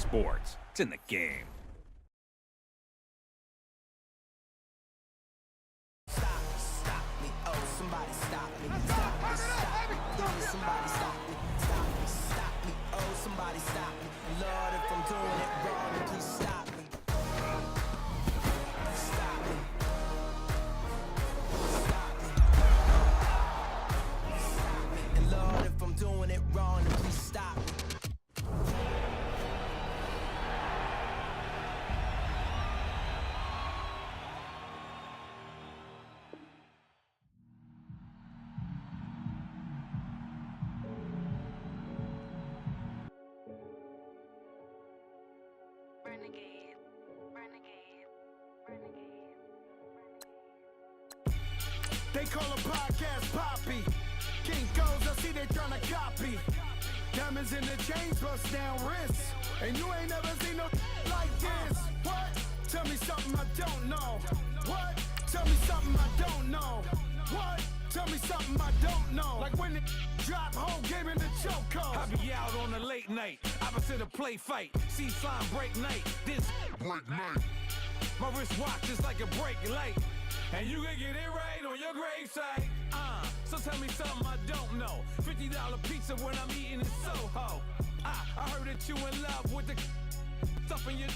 sports. It's in the game. They call a podcast Poppy. King goes, I see they tryna copy. Diamonds in the chains, bust down wrists. And you ain't never seen no like this. What? Tell me something I don't know. What? Tell me something I don't know. What? Tell me something I don't know. Like when it drop whole game in the chokehold. I be out on a late night, opposite a play fight. See sign break night, this break night. My wristwatch is like a break light. And you can get it right on your gravesite. So tell me something I don't know. $50 pizza when I'm eating in Soho. I heard that you in love with the stuff in your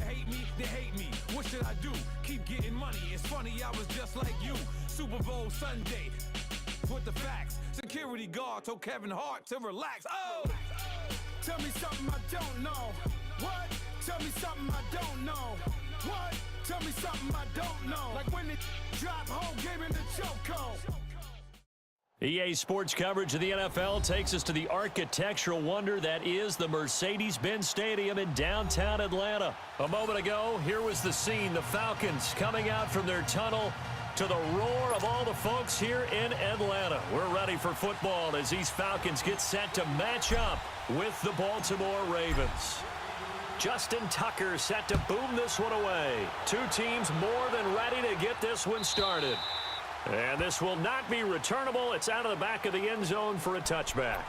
hate me, they hate me. What should I do? Keep getting money. It's funny, I was just like you. Super Bowl Sunday with the facts. Security guard told Kevin Hart to relax. Oh! Tell me something I don't know. What? Tell me something I don't know. What? Tell me something I don't know. Like when it drop whole game in the chokehold. EA Sports coverage of the NFL takes us to the architectural wonder that is the Mercedes-Benz Stadium in downtown Atlanta. A moment ago, here was the scene. The Falcons coming out from their tunnel to the roar of all the folks here in Atlanta. We're ready for football as these Falcons get set to match up with the Baltimore Ravens. Justin Tucker set to boom this one away. Two teams more than ready to get this one started. And this will not be returnable. It's out of the back of the end zone for a touchback.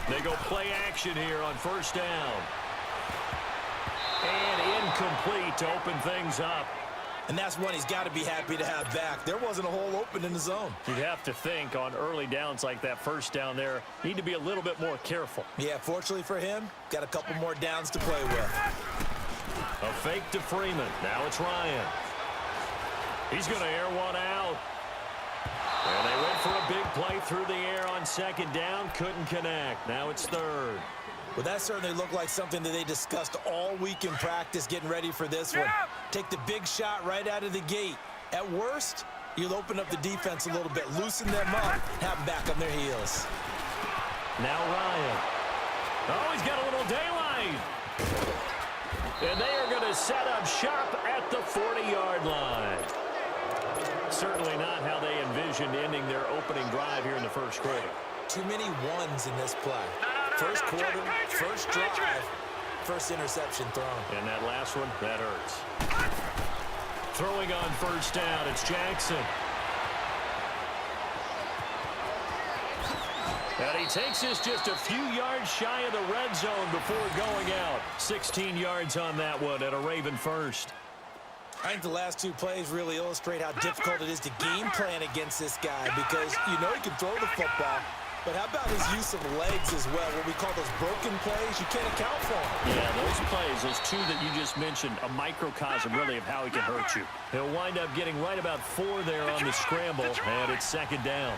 They go play action here on first down. And incomplete to open things up. And that's one he's got to be happy to have back. There wasn't a hole open in the zone. You'd have to think on early downs like that first down there, need to be a little bit more careful. Yeah, fortunately for him, got a couple more downs to play with. A fake to Freeman. Now it's Ryan. He's going to air one out. And they went for a big play through the air on second down. Couldn't connect. Now it's third. Well, that certainly looked like something that they discussed all week in practice getting ready for this one. Take the big shot right out of the gate. At worst, you'll open up the defense a little bit, loosen them up, have them back on their heels. Now Ryan. Oh, he's got a little daylight. And they are going to set up shop at the 40-yard line. Certainly not how they envisioned ending their opening drive here in the first quarter. Too many ones in this play. First quarter, first drive, first interception thrown. And that last one, that hurts. Throwing on first down, it's Jackson. And he takes this just a few yards shy of the red zone before going out. 16 yards on that one at a Raven first. I think the last two plays really illustrate how difficult it is to game plan against this guy because you know he can throw the football, but how about his use of legs as well? What we call those broken plays, you can't account for them. Yeah, those plays, those two that you just mentioned, a microcosm really of how he can hurt you. He'll wind up getting right about 4 there on the scramble, and it's second down.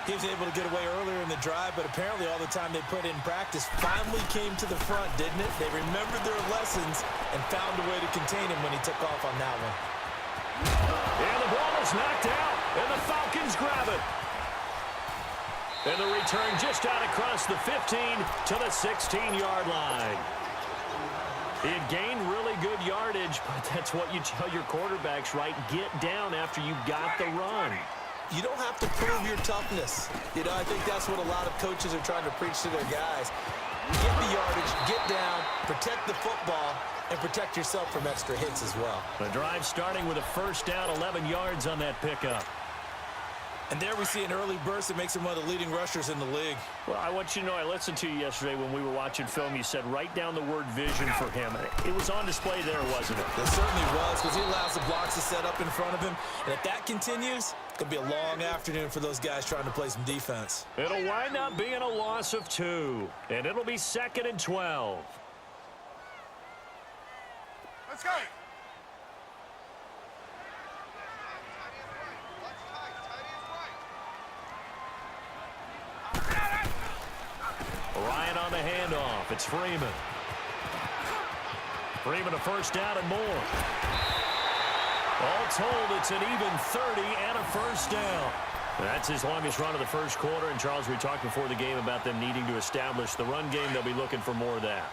He was able to get away earlier in the drive, but apparently all the time they put in practice finally came to the front, didn't it? They remembered their lessons and found a way to contain him when he took off on that one. And the ball is knocked out, and the Falcons grab it. And the return just out across the 15 to the 16-yard line. He had gained really good yardage, but that's what you tell your quarterbacks, right? Get down after you got the run. You don't have to prove your toughness. You know, I think that's what a lot of coaches are trying to preach to their guys. Get the yardage, get down, protect the football, and protect yourself from extra hits as well. The drive starting with a first down, 11 yards on that pickup. And there we see an early burst that makes him one of the leading rushers in the league. Well, I want you to know, I listened to you yesterday when we were watching film. You said write down the word vision for him. It was on display there, wasn't it? It certainly was, because he allows the blocks to set up in front of him. And if that continues, it's going to be a long afternoon for those guys trying to play some defense. It'll wind up being a loss of 2, and it'll be 2nd and 12. Let's go. Ryan on the handoff. It's Freeman. Freeman a first down and more. All told, it's an even 30 and a first down. That's his longest run of the first quarter. And, Charles, we talked before the game about them needing to establish the run game. They'll be looking for more of that.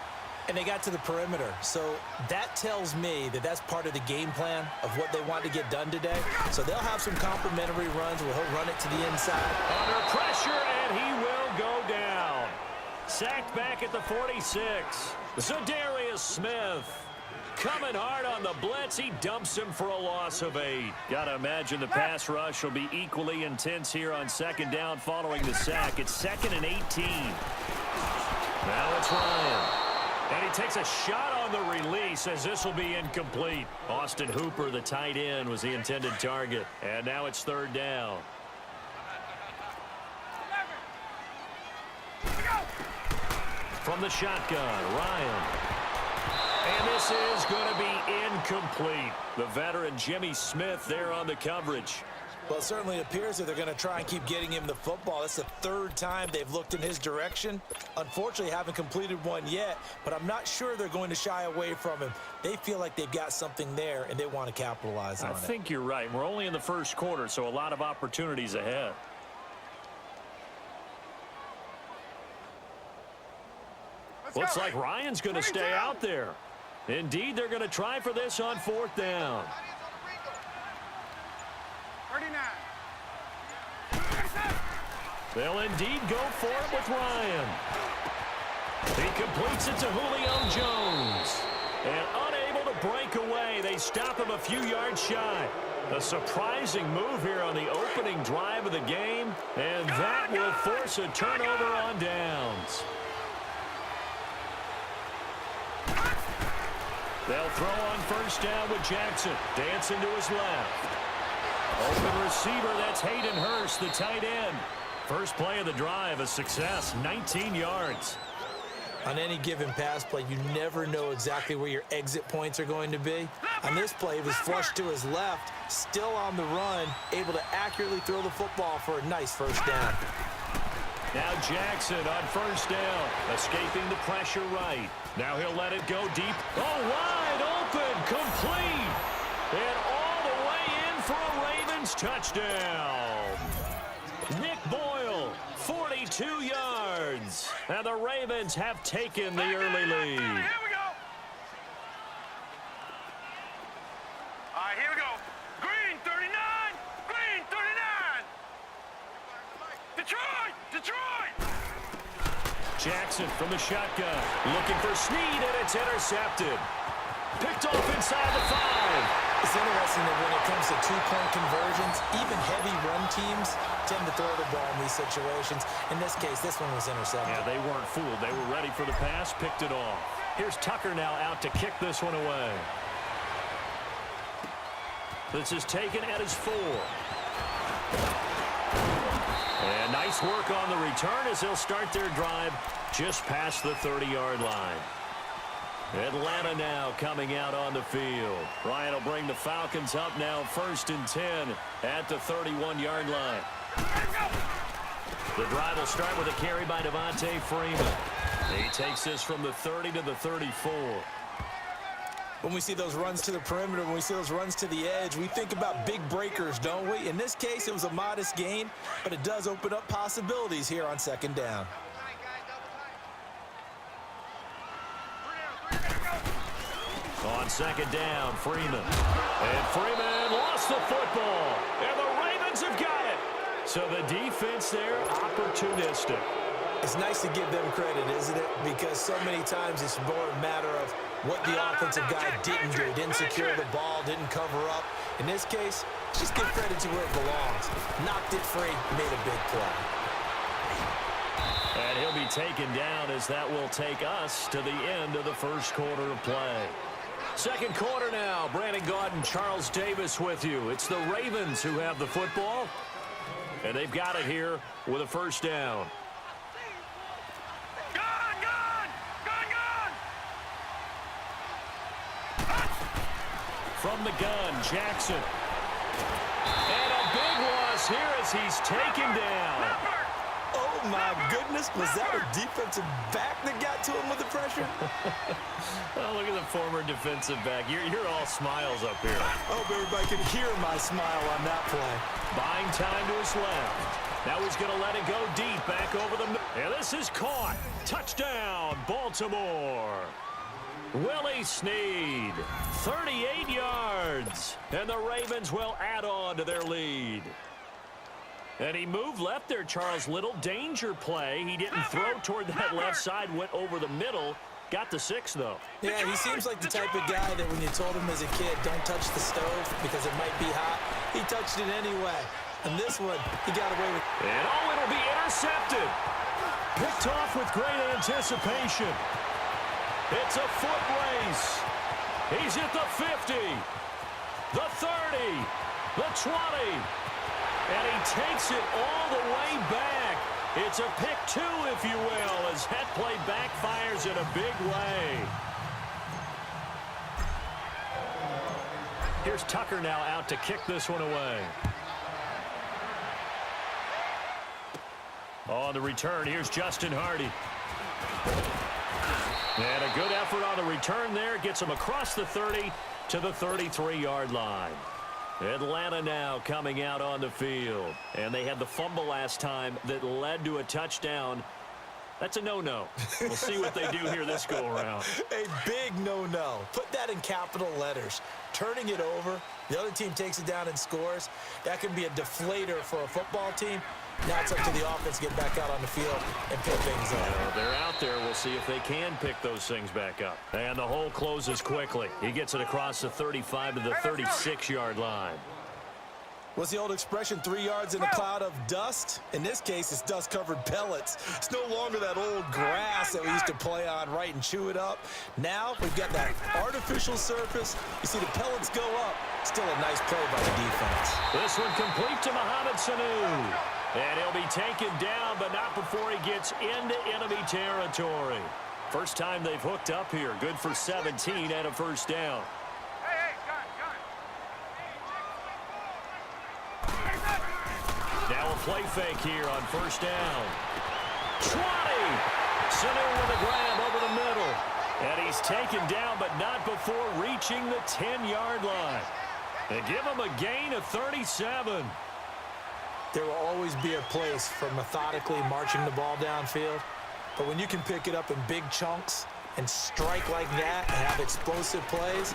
And they got to the perimeter. So that tells me that that's part of the game plan of what they want to get done today. So they'll have some complimentary runs where he'll run it to the inside. Under pressure, and he will go down. Sacked back at the 46. Zadarius Smith coming hard on the blitz. He dumps him for a loss of 8. Got to imagine the pass rush will be equally intense here on 2nd down following the sack. It's 2nd and 18. Now it's Ryan. And he takes a shot on the release as this will be incomplete. Austin Hooper, the tight end, was the intended target. And now it's 3rd down. From the shotgun, Ryan. And this is going to be incomplete. The veteran Jimmy Smith there on the coverage. Well, it certainly appears that they're going to try and keep getting him the football. That's the 3rd time they've looked in his direction. Unfortunately, haven't completed one yet, but I'm not sure they're going to shy away from him. They feel like they've got something there, and they want to capitalize on it. I think you're right. We're only in the first quarter, so a lot of opportunities ahead. Looks like Ryan's going to stay out there. Indeed, they're going to try for this on 4th down. 39. They'll indeed go for it with Ryan. He completes it to Julio Jones. And unable to break away, they stop him a few yards shy. A surprising move here on the opening drive of the game, and that will force a turnover on downs. They'll throw on 1st down with Jackson. Dancing to his left. Open receiver, that's Hayden Hurst, the tight end. First play of the drive, a success, 19 yards. On any given pass play, you never know exactly where your exit points are going to be. On this play, he was flushed to his left, still on the run, able to accurately throw the football for a nice 1st down. Now Jackson on 1st down, escaping the pressure right. Now he'll let it go deep. Oh, wide open, complete. And all the way in for a Ravens touchdown. Nick Boyle, 42 yards. And the Ravens have taken the early lead. Here we go. All right, here we go. Green 39. Green 39. Detroit. Detroit. Jackson from the shotgun. Looking for Snead, and it's intercepted. Picked off inside the 5. It's interesting that when it comes to 2-point conversions, even heavy run teams tend to throw the ball in these situations. In this case, this one was intercepted. Yeah, they weren't fooled. They were ready for the pass, picked it off. Here's Tucker now out to kick this one away. This is taken at his 4. And nice work on the return as they'll start their drive just past the 30-yard line. Atlanta now coming out on the field. Ryan will bring the Falcons up now 1st and 10 at the 31-yard line. The drive will start with a carry by Devontae Freeman. He takes this from the 30 to the 34. When we see those runs to the perimeter, when we see those runs to the edge, we think about big breakers, don't we? In this case, it was a modest gain, but it does open up possibilities here on 2nd down. On second down, Freeman. And Freeman lost the football. And the Ravens have got it. So the defense there, opportunistic. It's nice to give them credit, isn't it? Because so many times it's more a matter of what the offensive guy didn't do. Didn't secure the ball, didn't cover up. In this case, just give credit to where it belongs. Knocked it free, made a big play. And he'll be taken down as that will take us to the end of the first quarter of play. Second quarter now. Brandon Gaudin and Charles Davis with you. It's the Ravens who have the football. And they've got it here with a first down. From the gun, Jackson. And a big loss here as he's taken down. Oh, my goodness. Was that a defensive back that got to him with the pressure? Oh, look at the former defensive back. You're all smiles up here. I hope everybody can hear my smile on that play. Buying time to his left. Now he's going to let it go deep back over the middle. And this is caught. Touchdown, Baltimore. Willie Snead, 38 yards. And the Ravens will add on to their lead. And he moved left there, Charles. Little danger play. He didn't throw toward that left side, went over the middle. Got the 6, though. Yeah, he seems like the type of guy that when you told him as a kid, don't touch the stove because it might be hot, he touched it anyway. And this one, he got away with. And oh, it'll be intercepted. Picked off with great anticipation. It's a foot race. He's at the 50, the 30, the 20. And he takes it all the way back. It's a pick 2, if you will, as that play backfires in a big way. Here's Tucker now out to kick this one away. On the return, here's Justin Hardy. And a good effort on the return there. Gets him across the 30 to the 33-yard line. Atlanta now coming out on the field. And they had the fumble last time that led to a touchdown. That's a no-no. We'll see what they do here this go-around. A big no-no. Put that in capital letters. Turning it over, the other team takes it down and scores. That can be a deflator for a football team. Now it's up to the offense to get back out on the field and pick things up. They're out there. We'll see if they can pick those things back up. And the hole closes quickly. He gets it across the 35 to the 36-yard line. What's the old expression, 3 yards in a cloud of dust? In this case, it's dust-covered pellets. It's no longer that old grass that we used to play on, right, and chew it up. Now we've got that artificial surface. You see the pellets go up. Still a nice play by the defense. This one complete to Mohamed Sanu. And he'll be taken down, but not before he gets into enemy territory. First time they've hooked up here. Good for 17 and a first down. Now a play fake here on first down. 20! Sanu with a grab over the middle. And he's taken down, but not before reaching the 10-yard line. They give him a gain of 37. There will always be a place for methodically marching the ball downfield. But when you can pick it up in big chunks and strike like that and have explosive plays,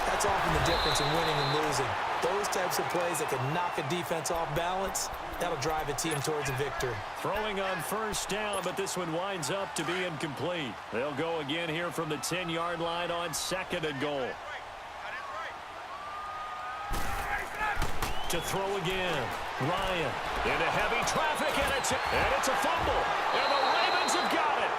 that's often the difference in winning and losing. Those types of plays that can knock a defense off balance, that'll drive a team towards a victory. Throwing on first down, but this one winds up to be incomplete. They'll go again here from the 10-yard line on second and goal. To throw again. Ryan into heavy traffic, and it's a fumble. And the Ravens have got it.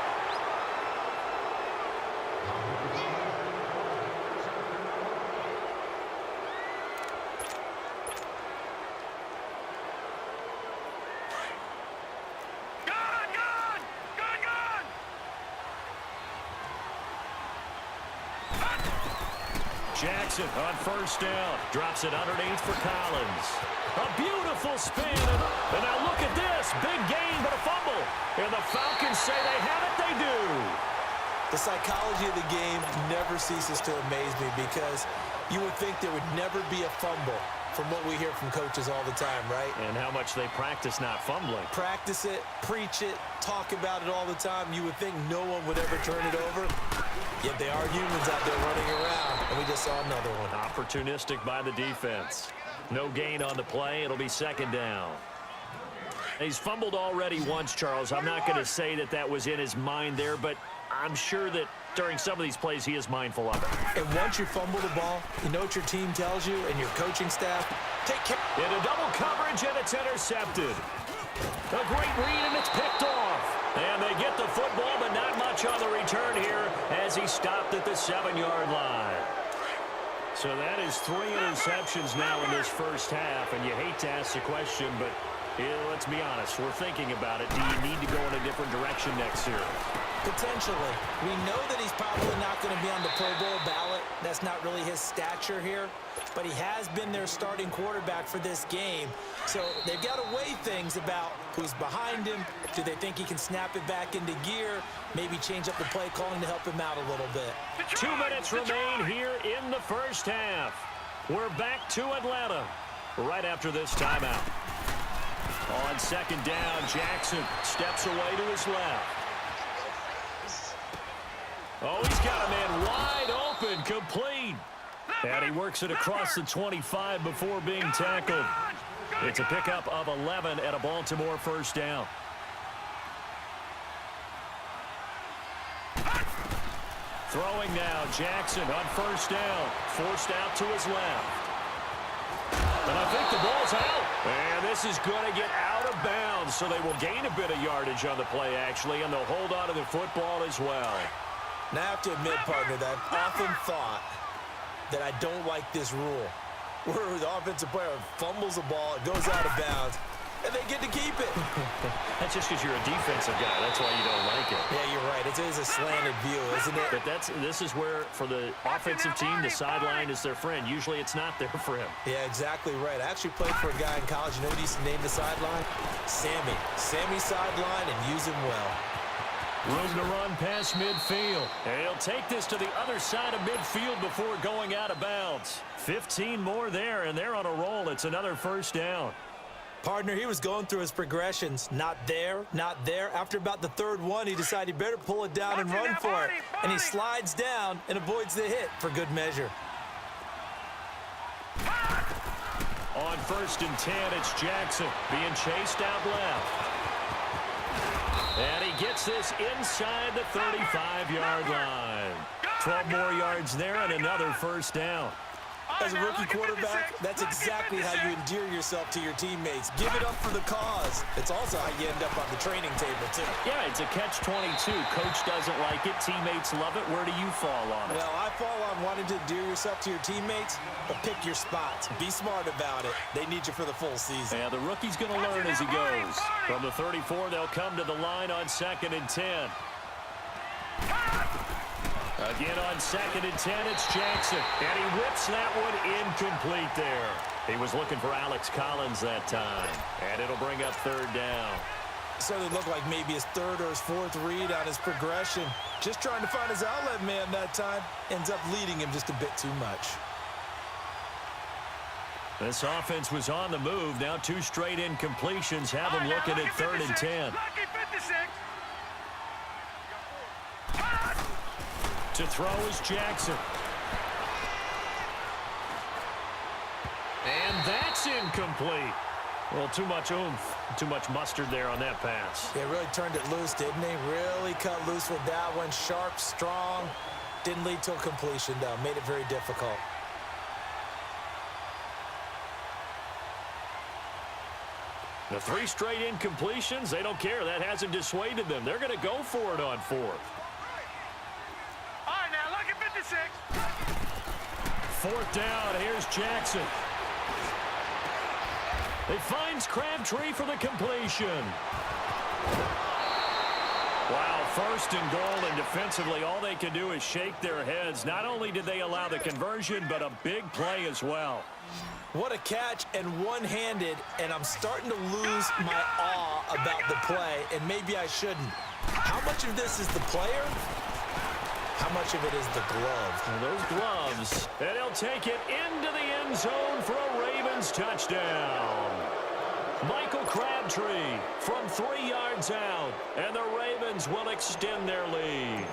Jackson on first down. Drops it underneath for Collins. A beautiful spin. And now look at this. Big gain, but a fumble. And the Falcons say they have it. They do. The psychology of the game never ceases to amaze me because You would think there would never be a fumble from what we hear from coaches all the time, right? And how much they practice not fumbling. Practice it, preach it, talk about it all the time. You would think no one would ever turn it over. Yet they are humans out there running around, and we just saw another one. Opportunistic by the defense. No gain on the play. It'll be second down. He's fumbled already once, Charles. I'm not going to say that that was in his mind there, but I'm sure that during some of these plays he is mindful of it. And once you fumble the ball, you know what your team tells you and your coaching staff? Take care. Into double coverage, and it's intercepted. A great read, and it's picked off. And they get the football, but not much on the return here as he stopped at the 7-yard line. So that is 3 interceptions now in this first half, and you hate to ask the question, but let's be honest, we're thinking about it. Do you need to go in a different direction next year? Potentially. We know that he's probably not going to be on the Pro Bowl ballot. That's not really his stature here. But he has been their starting quarterback for this game. So they've got to weigh things about who's behind him. Do they think he can snap it back into gear? Maybe change up the play calling to help him out a little bit. 2 minutes remain here in the first half. We're back to Atlanta right after this timeout. On second down, Jackson steps away to his left. Oh, he's got a man wide open, complete. And he works it across the 25 before being tackled. It's a pickup of 11 at a Baltimore first down. Throwing now, Jackson on first down. Forced out to his left. And I think the ball's out. And this is going to get out of bounds, so they will gain a bit of yardage on the play, actually, and they'll hold on to the football as well. Now, I have to admit, partner, that I've often thought that I don't like this rule, where the offensive player fumbles the ball, it goes out of bounds, and they get to keep it. That's just because you're a defensive guy. That's why you don't like it. Yeah, you're right. It is a slanted view, isn't it? But this is where, for the offensive team, the sideline is their friend. Usually it's not there for him. Yeah, exactly right. I actually played for a guy in college. You know what he used to name the sideline? Sammy. Sammy sideline, and use him well. Room to run past midfield. And he'll take this to the other side of midfield before going out of bounds. 15 more there, and they're on a roll. It's another first down. Partner, he was going through his progressions. Not there, not there. After about the third one, he decided he better pull it down and run for it. And he slides down and avoids the hit for good measure. On first and 10, it's Jackson being chased out left. And he gets this inside the 35-yard line. 12 more yards there and another first down. As a rookie quarterback, that's exactly how you endear yourself to your teammates. Give it up for the cause. It's also how you end up on the training table, too. Yeah, it's a catch-22. Coach doesn't like it. Teammates love it. Where do you fall on it? Well, I fall on wanting to endear yourself to your teammates, but pick your spots. Be smart about it. They need you for the full season. Yeah, the rookie's going to learn as he goes. From the 34, they'll come to the line on second and 10. Again on second and 10, it's Jackson. And he whips that one incomplete there. He was looking for Alex Collins that time. And it'll bring up third down. So it looked like maybe his third or his fourth read on his progression. Just trying to find his outlet man that time. Ends up leading him just a bit too much. This offense was on the move. Now 2 straight incompletions have him looking at third and 10. To throw is Jackson. And that's incomplete. Well, too much oomph, too much mustard there on that pass. They really turned it loose, didn't they? Really cut loose with that one. Sharp, strong. Didn't lead to a completion, though. Made it very difficult. The 3 straight incompletions, they don't care. That hasn't dissuaded them. They're going to go for it on 4th. Fourth down, here's Jackson. He finds Crabtree for the completion. Wow, first and goal, and defensively all they can do is shake their heads. Not only did they allow the conversion, but a big play as well. What a catch, and one-handed, and I'm starting to lose my awe about the play, and maybe I shouldn't. How much of this is the player? How much of it is the glove? And those gloves. And he'll take it into the end zone for a Ravens touchdown. Michael Crabtree from 3 yards out. And the Ravens will extend their lead.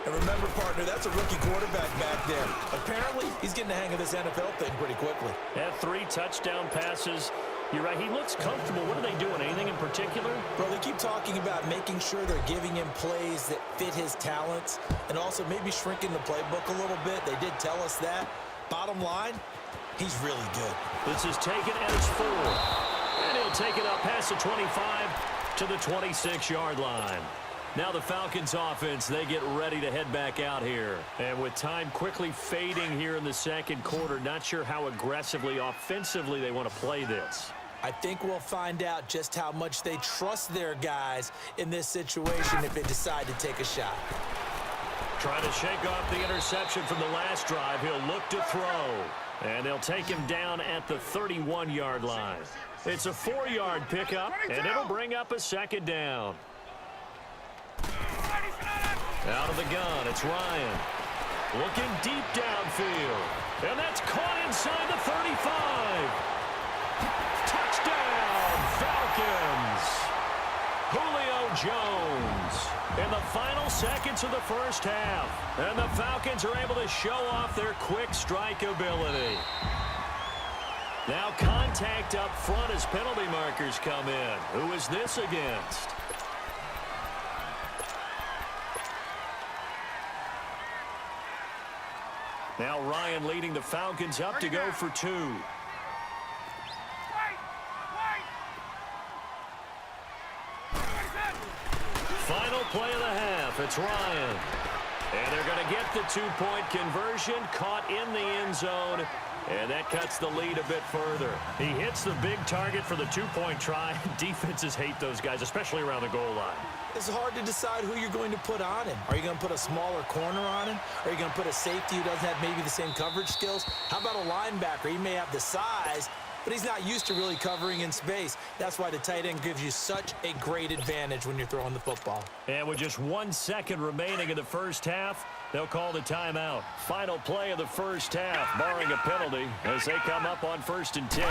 And remember, partner, that's a rookie quarterback back there. Apparently, he's getting the hang of this NFL thing pretty quickly. Had 3 touchdown passes. You're right, he looks comfortable. What are they doing? Anything in particular? Well, they keep talking about making sure they're giving him plays that fit his talents and also maybe shrinking the playbook a little bit. They did tell us that. Bottom line, he's really good. This is taken and it's 4. And he'll take it up past the 25 to the 26-yard line. Now the Falcons offense, they get ready to head back out here. And with time quickly fading here in the second quarter, not sure how aggressively, offensively they want to play this. I think we'll find out just how much they trust their guys in this situation if they decide to take a shot. Trying to shake off the interception from the last drive. He'll look to throw. And they'll take him down at the 31-yard line. It's a 4-yard pickup, and it'll bring up a second down. Out of the gun, it's Ryan. Looking deep downfield. And that's caught inside the 35. Touchdown, Falcons. Julio Jones in the final seconds of the first half. And the Falcons are able to show off their quick strike ability. Now contact up front as penalty markers come in. Who is this against? Now Ryan leading the Falcons up to go for 2. Final play of the half. It's Ryan. And they're going to get the 2-point conversion. Caught in the end zone. And that cuts the lead a bit further. He hits the big target for the 2-point try. Defenses hate those guys, especially around the goal line. It's hard to decide who you're going to put on him. Are you going to put a smaller corner on him? Are you going to put a safety who doesn't have maybe the same coverage skills? How about a linebacker? He may have the size, but he's not used to really covering in space. That's why the tight end gives you such a great advantage when you're throwing the football. And with just 1 second remaining in the first half, they'll call the timeout. Final play of the first half, barring a penalty, as they come up on 1st and 10.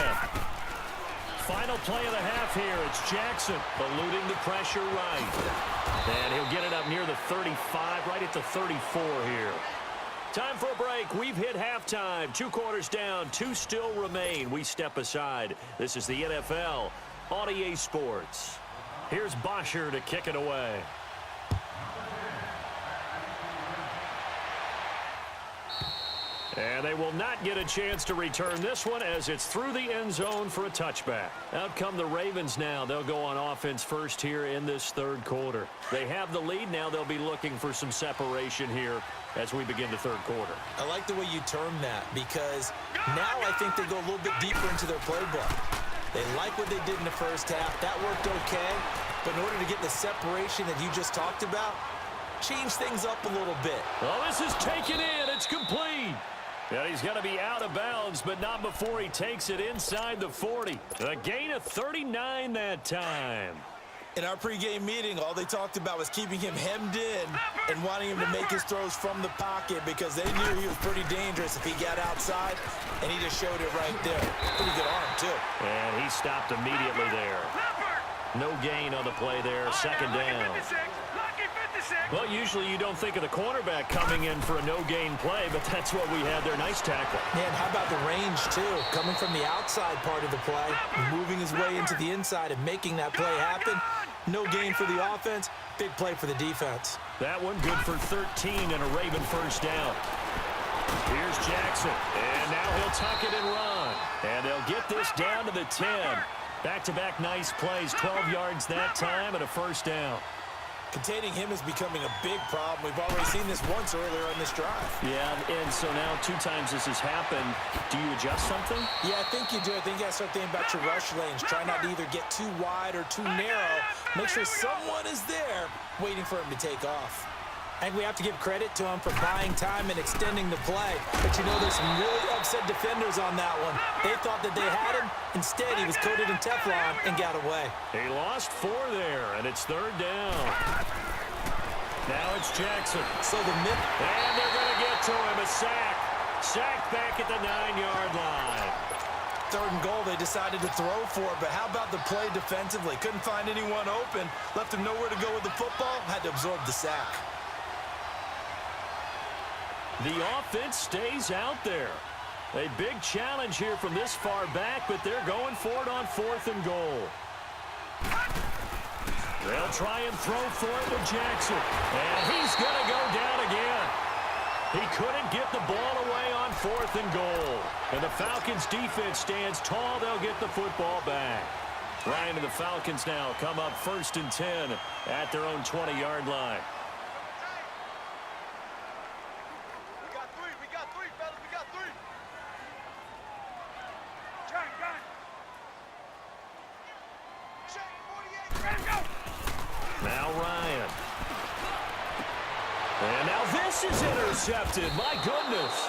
Final play of the half here. It's Jackson eluding the pressure right. And he'll get it up near the 35, right at the 34 here. Time for a break. We've hit halftime. 2 quarters down, 2 still remain. We step aside. This is the NFL on EA Sports. Here's Bosher to kick it away. And they will not get a chance to return this one as it's through the end zone for a touchback. Out come the Ravens now. They'll go on offense first here in this third quarter. They have the lead. Now they'll be looking for some separation here as we begin the third quarter. I like the way you term that because now I think they go a little bit deeper into their playbook. They like what they did in the first half. That worked okay. But in order to get the separation that you just talked about, change things up a little bit. Well, this is taken in. It's complete. And he's going to be out of bounds, but not before he takes it inside the 40. A gain of 39 that time. In our pregame meeting, all they talked about was keeping him hemmed in and wanting him to make his throws from the pocket because they knew he was pretty dangerous if he got outside, and he just showed it right there. Pretty good arm, too. And he stopped immediately there. No gain on the play there, second down. Well, usually you don't think of the cornerback coming in for a no-gain play, but that's what we had there. Nice tackle. Man, how about the range, too? Coming from the outside part of the play, moving his way into the inside and making that play happen. No gain for the offense, big play for the defense. That one good for 13 and a Raven first down. Here's Jackson, and now he'll tuck it and run. And they'll get this down to the 10. Back-to-back nice plays, 12 yards that time and a first down. Containing him is becoming a big problem. We've already seen this once earlier on this drive. Yeah, and so now 2 times this has happened. Do you adjust something? Yeah, I think you do. I think you got to start thinking about your rush lanes. Try not to either get too wide or too narrow. Make sure someone is there waiting for him to take off. I think we have to give credit to him for buying time and extending the play. But, you know, there's some really upset defenders on that one. They thought that they had him. Instead, he was coated in Teflon and got away. He lost 4 there, and it's third down. Now it's Jackson. So the mid. And they're going to get to him. A sack. Sacked back at the 9-yard line. 3rd and goal, they decided to throw for it, but how about the play defensively? Couldn't find anyone open. Left him nowhere to go with the football. Had to absorb the sack. The offense stays out there. A big challenge here from this far back, but they're going for it on 4th and goal. They'll try and throw for it with Jackson. And he's going to go down again. He couldn't get the ball away on 4th and goal. And the Falcons defense stands tall. They'll get the football back. Ryan and the Falcons now come up 1st and 10 at their own 20-yard line. We got three, fellas. We got three. Now Ryan. And now this is intercepted. My goodness.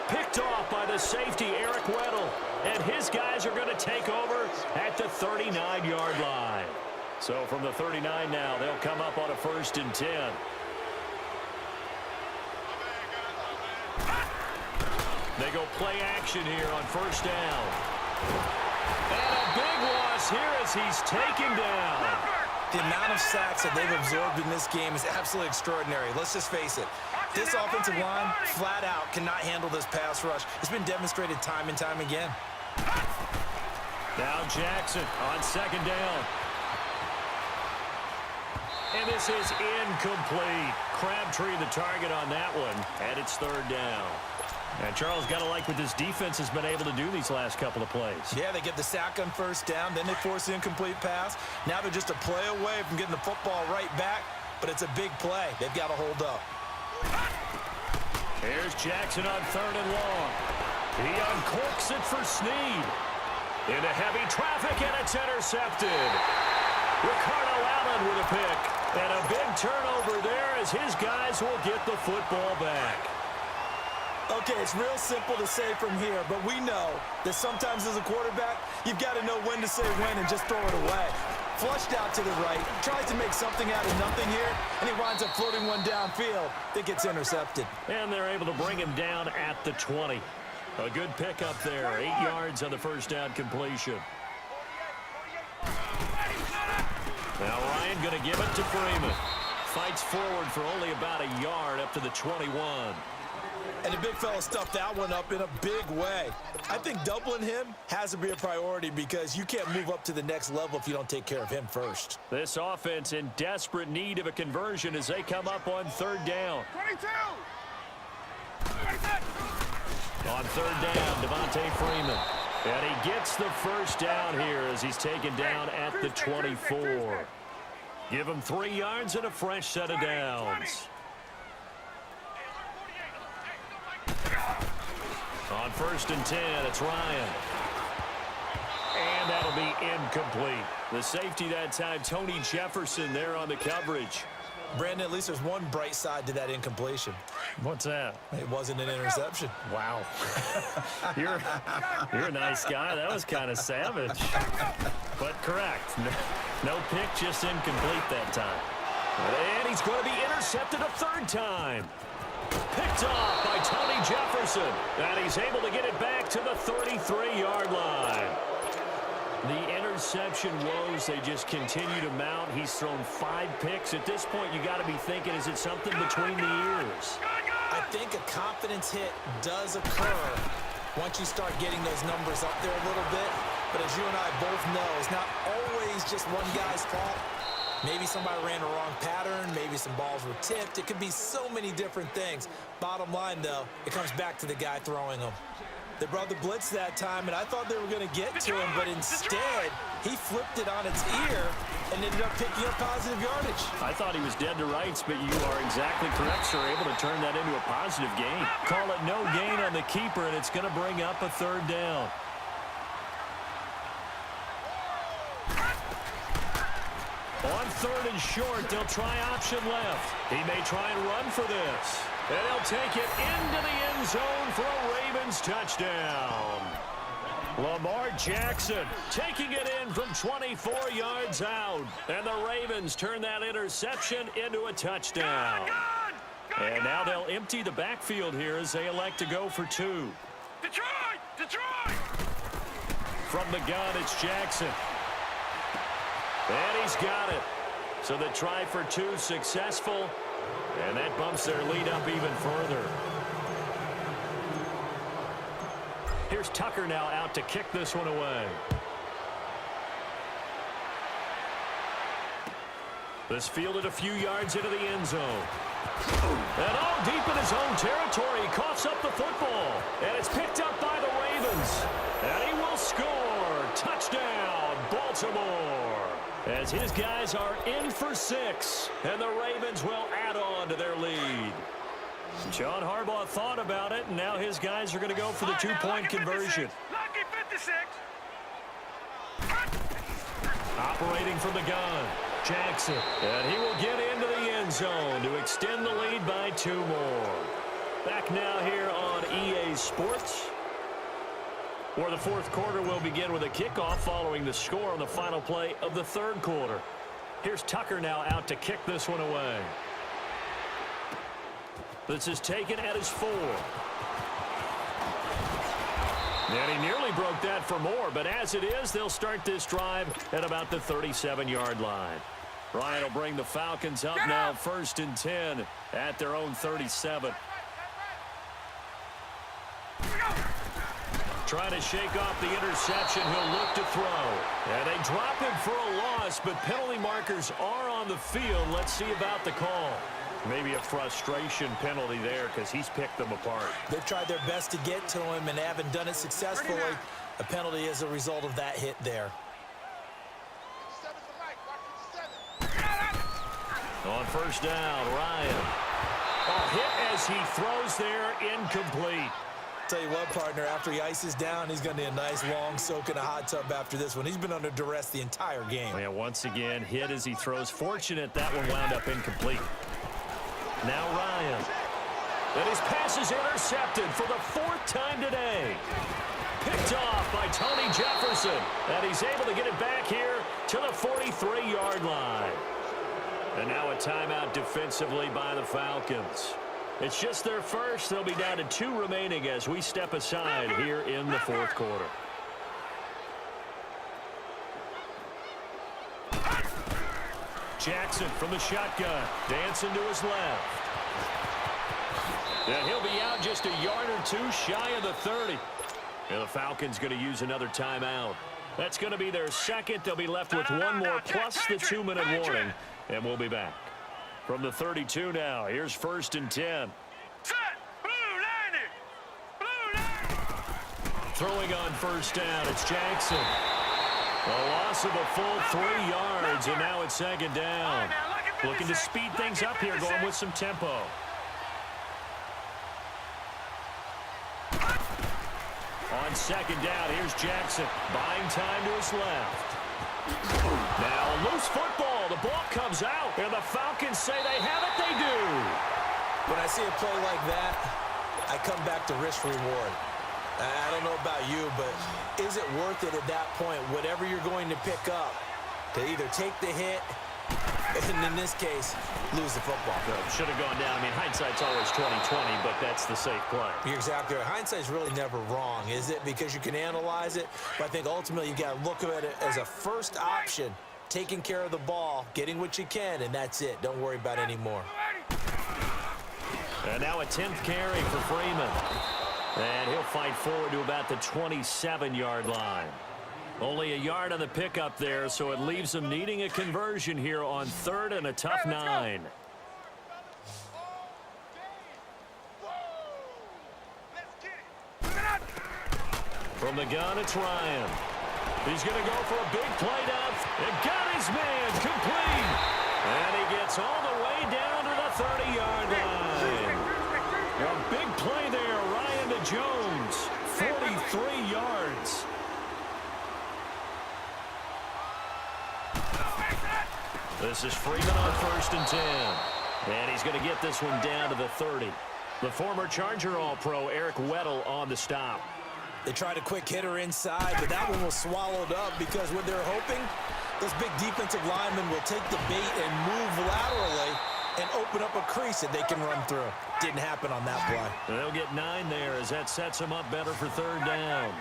Picked off by the safety, Eric Weddle. And his guys are going to take over at the 39-yard line. So from the 39 now, they'll come up on a 1st and 10. They go play action here on 1st down. And a big loss here as he's taken down. The amount of sacks that they've absorbed in this game is absolutely extraordinary. Let's just face it. This offensive line, flat out, cannot handle this pass rush. It's been demonstrated time and time again. Now Jackson on 2nd down. And this is incomplete. Crabtree the target on that one. And it's 3rd down. And Charles, got to like what this defense has been able to do these last couple of plays. Yeah, they get the sack on 1st down, then they force the incomplete pass. Now they're just a play away from getting the football right back, but it's a big play. They've got to hold up. Here's Jackson on 3rd and long. He uncorks it for Snead. Into heavy traffic, and it's intercepted. Ricardo Allen with a pick. And a big turnover there as his guys will get the football back. Okay, it's real simple to say from here, but we know that sometimes as a quarterback, you've got to know when to say when and just throw it away. Flushed out to the right, tries to make something out of nothing here, and he winds up floating one downfield that gets intercepted. And they're able to bring him down at the 20. A good pickup there, 8 yards on the 1st down completion. Now Ryan going to give it to Freeman. Fights forward for only about a yard up to the 21. And the big fella stuffed that one up in a big way. I think doubling him has to be a priority because you can't move up to the next level if you don't take care of him first. This offense in desperate need of a conversion as they come up on 3rd down. 22! On 3rd down, Devontae Freeman. And he gets the 1st down here as he's taken down at the 24. Give him 3 yards and a fresh set of downs. On 1st and 10, it's Ryan. And that'll be incomplete. The safety that time, Tony Jefferson there on the coverage. Brandon, at least there's one bright side to that incompletion. What's that? It wasn't an interception. Wow. You're a nice guy. That was kind of savage. But correct. No pick, just incomplete that time. And he's going to be intercepted a 3rd time. Picked off by Tony Jefferson. And he's able to get it back to the 33-yard line. The interception woes, they just continue to mount. He's thrown 5 picks. At this point, you got to be thinking, is it something between the ears? I think a confidence hit does occur once you start getting those numbers up there a little bit. But as you and I both know, it's not always just one guy's fault. Maybe somebody ran a wrong pattern. Maybe some balls were tipped. It could be so many different things. Bottom line, though, it comes back to the guy throwing them. They brought the blitz that time, and I thought they were going to get to him, but instead, he flipped it on its ear and ended up picking up positive yardage. I thought he was dead to rights, but you are exactly correct, sir. Able to turn that into a positive gain. Call it no gain on the keeper, and it's going to bring up a 3rd down. On 3rd and short, they'll try option left. He may try and run for this. And he'll take it into the end zone for a Ravens touchdown. Lamar Jackson taking it in from 24 yards out. And the Ravens turn that interception into a touchdown. And now they'll empty the backfield here as they elect to go for two. Detroit! From the gun, it's Jackson. And he's got it. So the try for two successful. And that bumps their lead up even further. Here's Tucker now out to kick this one away. This fielded a few yards into the end zone. And all deep in his own territory, he coughs up the football. And it's picked up by the Ravens. And he will score. Touchdown, Baltimore. As his guys are in for 6. And the Ravens will add on to their lead. John Harbaugh thought about it, and now his guys are going to go for the two-point conversion. Lucky 56. Operating from the gun, Jackson. And he will get into the end zone to extend the lead by 2 more. Back now here on EA Sports, where the fourth quarter will begin with a kickoff following the score on the final play of the third quarter. Here's Tucker now out to kick this one away. This is taken at his 4. And he nearly broke that for more, but as it is, they'll start this drive at about the 37-yard line. Ryan will bring the Falcons up now, 1st and 10 at their own 37. Trying to shake off the interception, he'll look to throw. And they drop him for a loss, but penalty markers are on the field. Let's see about the call. Maybe a frustration penalty there because he's picked them apart. They've tried their best to get to him and haven't done it successfully. A penalty is a result of that hit there. On 1st down, Ryan. Hit as he throws there, incomplete. Tell you what, partner, after he ices down, he's going to need a nice long soak in a hot tub after this one. He's been under duress the entire game. And once again, hit as he throws. Fortunate that one wound up incomplete. Now Ryan. And his pass is intercepted for the 4th time today. Picked off by Tony Jefferson. And he's able to get it back here to the 43-yard line. And now a timeout defensively by the Falcons. It's just their first. They'll be down to 2 remaining as we step aside here in the fourth quarter. Jackson from the shotgun, dancing to his left. And he'll be out just a yard or 2 shy of the 30. And the Falcons going to use another timeout. That's going to be their second. They'll be left with 1 more plus the 2-minute warning. And we'll be back. From the 32 now, here's 1st and 10. Set. Blue line. Throwing on 1st down, it's Jackson. A loss of a full 3 yards, and now it's 2nd down. Looking to speed things up here, going with some tempo. On 2nd down, here's Jackson, buying time to his left. Now, loose football. The ball comes out, and the Falcons say they have it. They do. When I see a play like that, I come back to risk reward. I don't know about you, but is it worth it at that point, whatever you're going to pick up, to either take the hit, and in this case, lose the football? Should have gone down. I mean, hindsight's always 20/20, but that's the safe play. You're exactly right. Hindsight's really never wrong, is it? Because you can analyze it, but I think ultimately you got to look at it as a first option, taking care of the ball, getting what you can, and that's it. Don't worry about any more. And now a 10th carry for Freeman. And he'll fight forward to about the 27-yard line. Only a yard on the pickup there, so it leaves them needing a conversion here on 3rd and a tough 9. From the gun, it's Ryan. He's going to go for a big play down. And got his man complete. And he gets all the way down to the 30-yard line. A big play there, Ryan to Jones. 43 yards. This is Freeman on 1st and 10. And he's going to get this one down to the 30. The former Charger All-Pro Eric Weddle on the stop. They tried a quick hitter inside, but that one was swallowed up because what they're hoping, those big defensive linemen will take the bait and move laterally and open up a crease that they can run through. Didn't happen on that play. They'll get 9 there as that sets them up better for 3rd down.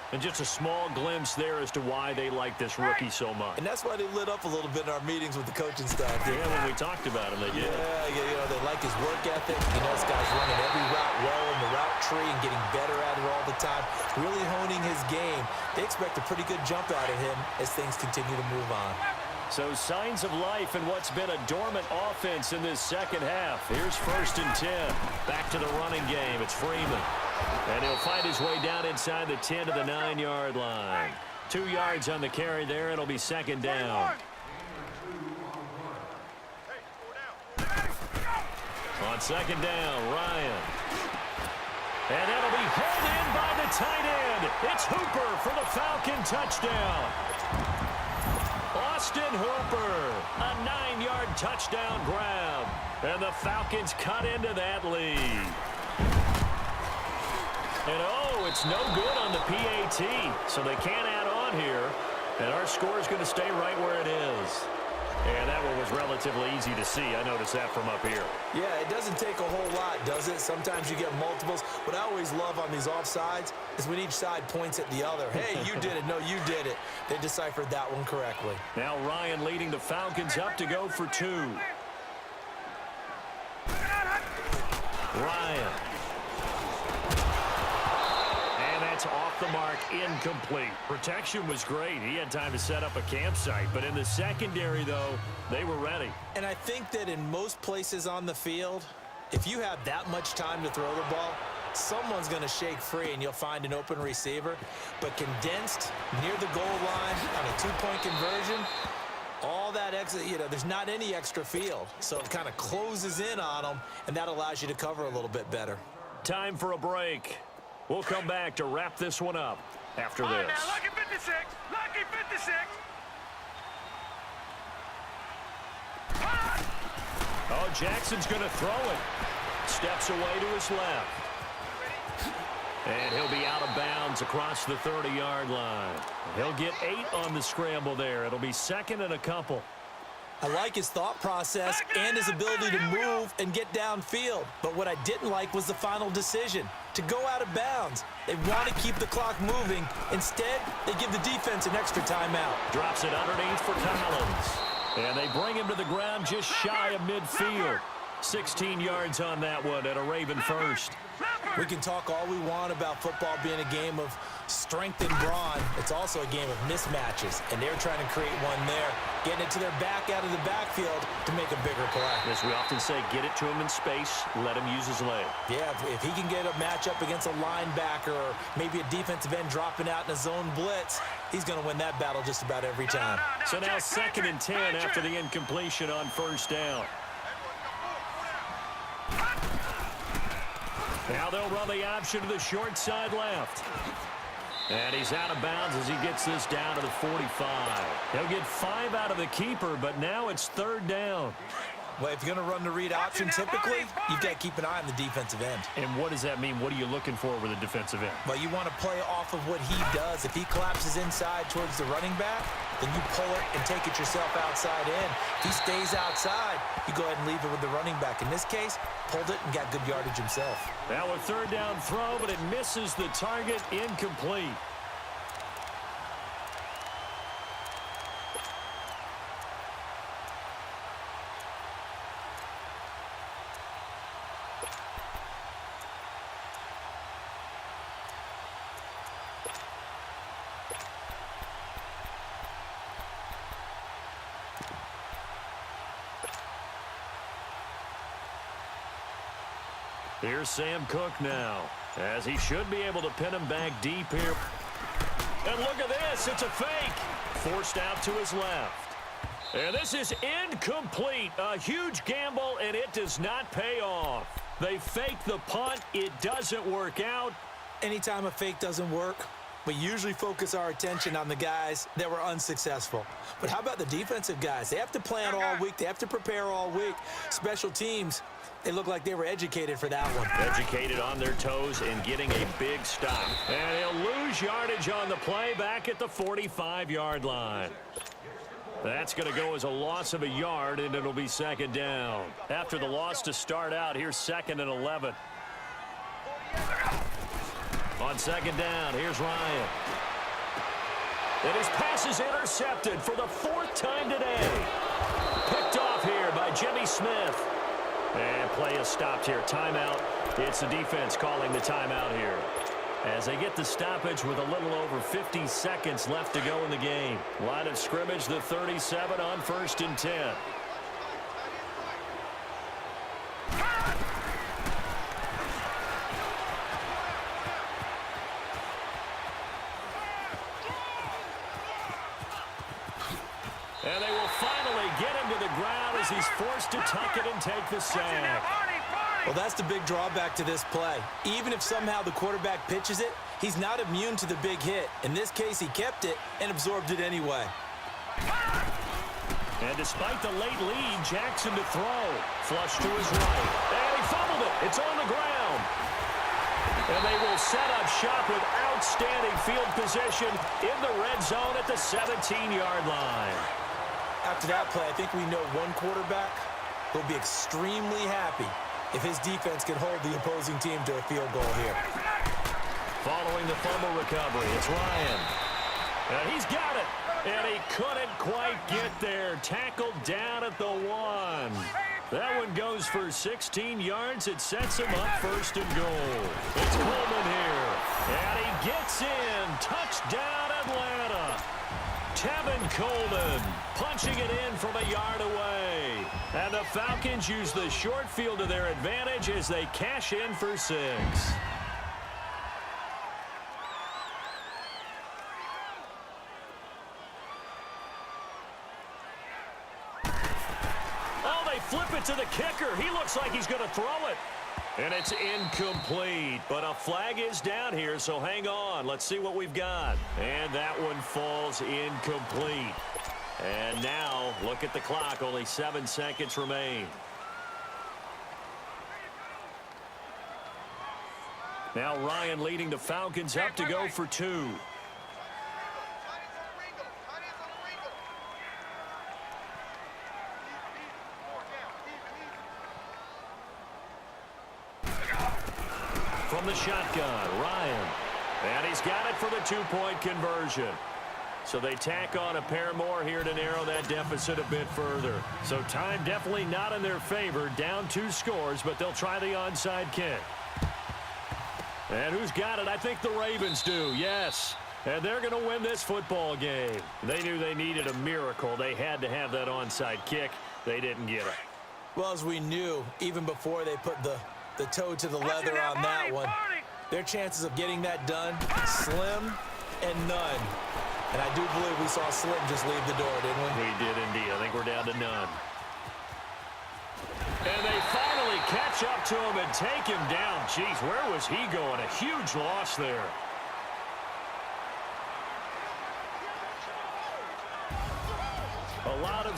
And just a small glimpse there as to why they like this rookie so much. And that's why they lit up a little bit in our meetings with the coaching staff. Yeah, when we talked about him, they did. Yeah, you know, they like his work ethic. You know, this guy's running every route well in the route tree and getting better at it all the time, really honing his game. They expect a pretty good jump out of him as things continue to move on. So signs of life in what's been a dormant offense in this second half. Here's 1st and 10. Back to the running game. It's Freeman. And he'll fight his way down inside the 10 to the 9-yard line. 2 yards on the carry there. It'll be 2nd down. On 2nd down, Ryan. And that'll be hauled in by the tight end. It's Hooper for the Falcon touchdown. Austin Hooper, a 9-yard touchdown grab. And the Falcons cut into that lead. And, oh, it's no good on the PAT, so they can't add on here. And our score is going to stay right where it is. And that one was relatively easy to see. I noticed that from up here. Yeah, it doesn't take a whole lot, does it? Sometimes you get multiples. What I always love on these offsides is when each side points at the other. Hey, you did it. No, you did it. They deciphered that one correctly. Now Ryan leading the Falcons up to go for 2. Ryan. Off the mark, incomplete. Protection was great. He had time to set up a campsite, but in the secondary, though, they were ready. And I think that in most places on the field, if you have that much time to throw the ball, someone's going to shake free and you'll find an open receiver. But condensed near the goal line on a 2-point conversion, all that extra, you know, there's not any extra field. So it kind of closes in on them, and that allows you to cover a little bit better. Time for a break. We'll come back to wrap this one up after this. Now, lucky 56. Lucky 56. Oh, Jackson's going to throw it. Steps away to his left. And he'll be out of bounds across the 30-yard line. He'll get 8 on the scramble there. It'll be 2nd and a couple. I like his thought process and his ability to move and get downfield. But what I didn't like was the final decision, to go out of bounds. They want to keep the clock moving. Instead, they give the defense an extra timeout. Drops it underneath for Collins. And they bring him to the ground just shy of midfield. 16 yards on that one at a Raven first. We can talk all we want about football being a game of strength and brawn. It's also a game of mismatches, and they're trying to create one there, getting it to their back out of the backfield to make a bigger play. As we often say, get it to him in space, let him use his leg. Yeah, if he can get a matchup against a linebacker or maybe a defensive end dropping out in a zone blitz, he's going to win that battle just about every time. So now 2nd and 10 after the incompletion on 1st down. Now they'll run the option to the short side left. And he's out of bounds as he gets this down to the 45. He'll get 5 out of the keeper, but now it's 3rd down. Well, if you're going to run the read option, typically, you've got to keep an eye on the defensive end. And what does that mean? What are you looking for with a defensive end? Well, you want to play off of what he does. If he collapses inside towards the running back, then you pull it and take it yourself outside in. If he stays outside, you go ahead and leave it with the running back. In this case, pulled it and got good yardage himself. Now a 3rd down throw, but it misses the target, incomplete. Here's Sam Cook now, as he should be able to pin him back deep here. And look at this, it's a fake. Forced out to his left. And this is incomplete. A huge gamble, and it does not pay off. They fake the punt. It doesn't work out. Anytime a fake doesn't work, We usually focus our attention on the guys that were unsuccessful. But how about the defensive guys? They have to plan all week. They have to prepare all week. Special teams, they look like they were educated for that one. Educated on their toes and getting a big stop. And he'll lose yardage on the play back at the 45-yard line. That's going to go as a loss of a yard, and it'll be second down. After the loss to start out, here's 2nd and 11. On second down, here's Ryan. And his pass is intercepted for the 4th time today. Picked off here by Jimmy Smith. And play is stopped here. Timeout. It's the defense calling the timeout here, as they get the stoppage with a little over 50 seconds left to go in the game. Line of scrimmage, the 37 on 1st and 10. And they will finally get him to the ground as he's forced to tuck it and take the sack. Well, that's the big drawback to this play. Even if somehow the quarterback pitches it, he's not immune to the big hit. In this case, he kept it and absorbed it anyway. And despite the late lead, Jackson to throw. Flush to his right. And he fumbled it. It's on the ground. And they will set up shop with outstanding field position in the red zone at the 17-yard line. After that play, I think we know one quarterback will be extremely happy if his defense can hold the opposing team to a field goal here. Following the fumble recovery, it's Ryan. And he's got it. And he couldn't quite get there. Tackled down at the 1. That one goes for 16 yards. It sets him up 1st and goal. It's Coleman here. And he gets in. Touchdown, Atlanta. Tevin Coleman punching it in from a yard away. And the Falcons use the short field to their advantage as they cash in for 6. Oh, they flip it to the kicker. He looks like he's going to throw it. And it's incomplete, but a flag is down here, so hang on. Let's see what we've got. And that one falls incomplete. And now, look at the clock. Only 7 seconds remain. Now Ryan leading the Falcons up to go for 2. From the shotgun, Ryan. And he's got it for the 2-point conversion. So they tack on a pair more here to narrow that deficit a bit further. So time definitely not in their favor. Down 2 scores, but they'll try the onside kick. And who's got it? I think the Ravens do, yes. And they're going to win this football game. They knew they needed a miracle. They had to have that onside kick. They didn't get it. Well, as we knew, even before they put the toe to the leather on that one, their chances of getting that done, slim and none. And I do believe we saw Slim just leave the door, didn't we? We did indeed. I think we're down to none. And they finally catch up to him and take him down. Jeez, where was he going? A huge loss there. A lot of